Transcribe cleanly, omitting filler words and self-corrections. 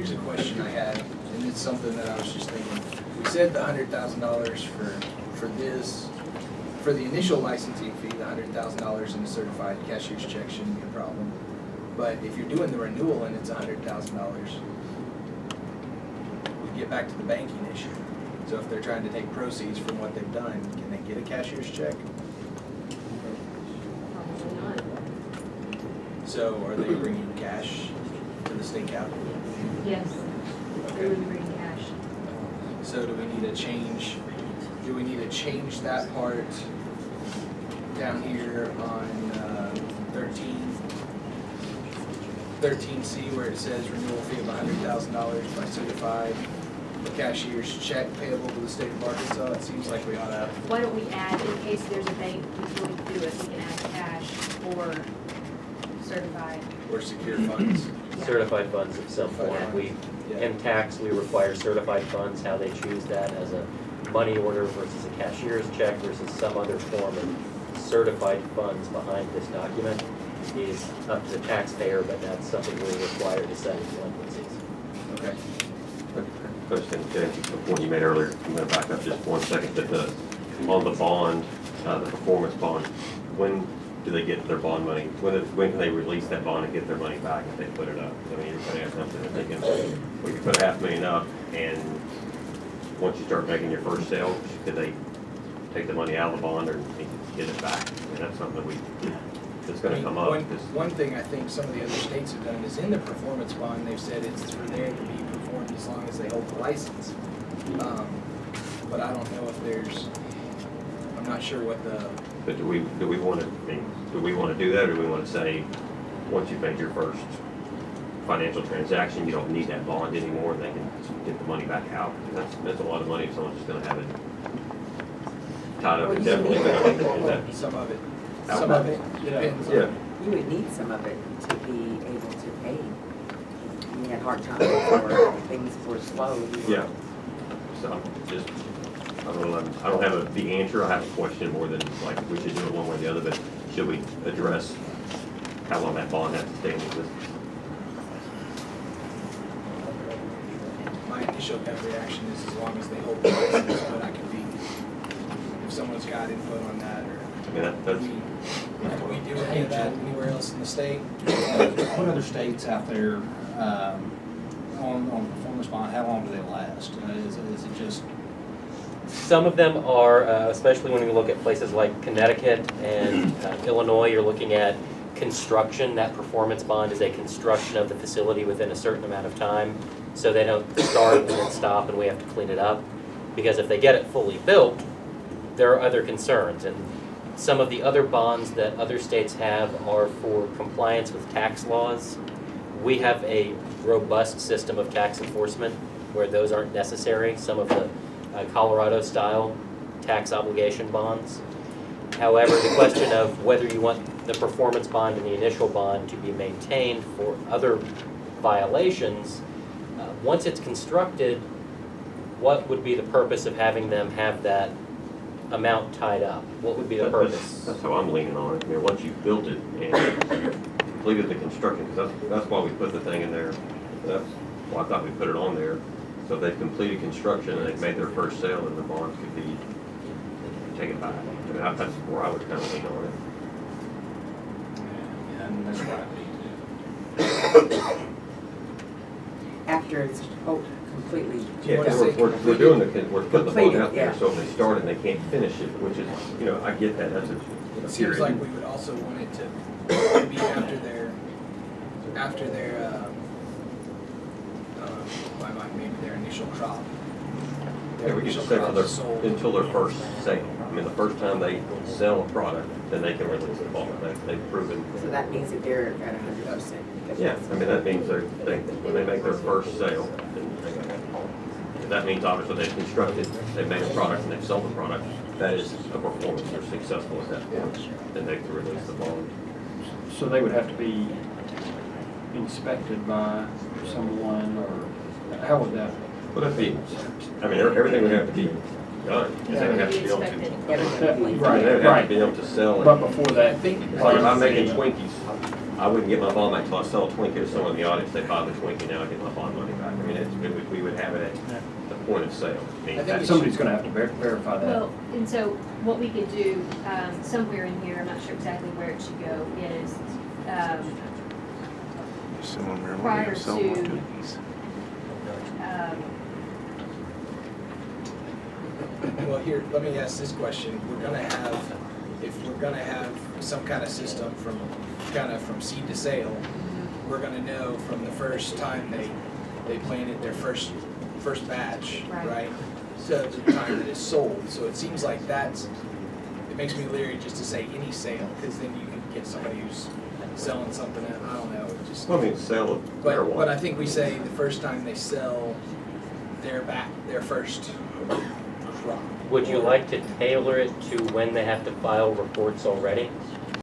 here's a question I had, and it's something that I was just thinking. We said the $100,000 for this, for the initial licensing fee, the $100,000 in a certified cashier's check shouldn't be a problem. But if you're doing the renewal and it's $100,000, we get back to the banking issue. So if they're trying to take proceeds from what they've done, can they get a cashier's check? Probably not. So are they bringing cash to the state capitol? Yes, they would bring cash. So do we need to change that part down here on 13C where it says renewal fee of $100,000 by certified cashier's check payable to the state of Arkansas? It seems like we ought to. Why don't we add, in case there's a bank before we do it, we can add cash or certified. Or secure funds. Yeah. Certified funds of some form. Yeah. In tax, we require certified funds, how they choose that as a money order versus a cashier's check versus some other form of certified funds behind this document is up to the taxpayer, but that's something we require to settle delinquencies. Okay. Question, the point you made earlier, I'm going to back up just 1 second, that on the bond, the performance bond, when do they get their bond money? When can they release that bond and get their money back if they put it up? I mean, everybody has something that they can, we can put $500,000 up, and once you start making your first sale, could they take the money out of the bond or get it back? I mean, that's something that it's going to come up. One thing I think some of the other states have done is in the performance bond, they've said it's for there to be performed as long as they hold the license. But I don't know if there's, I'm not sure what the. But do we want to, do we want to do that, or do we want to say, once you've made your first financial transaction, you don't need that bond anymore, and they can get the money back out? That's a lot of money if someone's just going to have it tied up indefinitely. Some of it. Out Some of it depends. Yeah. You would need some of it to be able to pay. You had hard times or things were slow. Yeah. So just, I don't have the answer. I have a question more than like we should do it one way or the other, but should we address how long that bond has to stay in existence? My initial gut reaction is as long as they hold the license, but I could be, if someone's got input on that, or I mean, that's. do we do any of that anywhere else in the state? What other states out there on performance bond, how long do they last? Is it just? Some of them are, especially when you look at places like Connecticut and Illinois, you're looking at construction. That performance bond is a construction of the facility within a certain amount of time. So they don't start and then stop and we have to clean it up. Because if they get it fully built, there are other concerns. And some of the other bonds that other states have are for compliance with tax laws. We have a robust system of tax enforcement where those aren't necessary. Some of the Colorado-style tax obligation bonds. However, the question of whether you want the performance bond and the initial bond to be maintained for other violations, once it's constructed, what would be the purpose of having them have that amount tied up? What would be the purpose? That's how I'm leaning on it. I mean, once you've built it and completed the construction, because that's why we put the thing in there. That's why I thought we put it on there. So if they've completed construction and they've made their first sale, then the bonds could be taken back. I mean, that's where I would kind of lean on it. Yeah, and that's what I think. After it's completely. Yeah, We're putting the bond out there, Yeah. so if they start and they can't finish it, which is, I get that, that's a. It seems like we would also want it to be after their maybe their initial crop. Yeah, we could just say until their first sale. I mean, the first time they sell a product, then they can release the bond. They've proven. So that means that they're at 100%. Yeah, I mean, that means when they make their first sale, that means obviously they've constructed, they've made a product, and they've sold the product. That is a performance. They're successful at that point. Then they can release the bond. So they would have to be inspected by someone, or how would that? Well, that'd be, I mean, everything would have to be done. They would have to be able to, Everything. they would have to be able to sell it. But before that, I think Like if I'm making Twinkies, I wouldn't get my bond back until I sell a Twinkie to someone in the audience, they buy the Twinkie, now I get my bond money back. I mean, we would have it at the point of sale. I mean, I think that's- Somebody's gonna have to verify that. Well, and so what we could do, somewhere in here, I'm not sure exactly where it should go, is, prior to, Well, here, let me ask this question. If we're gonna have some kind of system from seed to sale, we're gonna know from the first time they planted their first batch, Right. right? To the time that it's sold. So it seems like it makes me leery just to say any sale, because then you can get somebody who's selling something that, I don't know, it just. Well, I mean, sale of But I marijuana. think we say the first time they sell their first crop. Would you Or- like to tailor it to when they have to file reports already?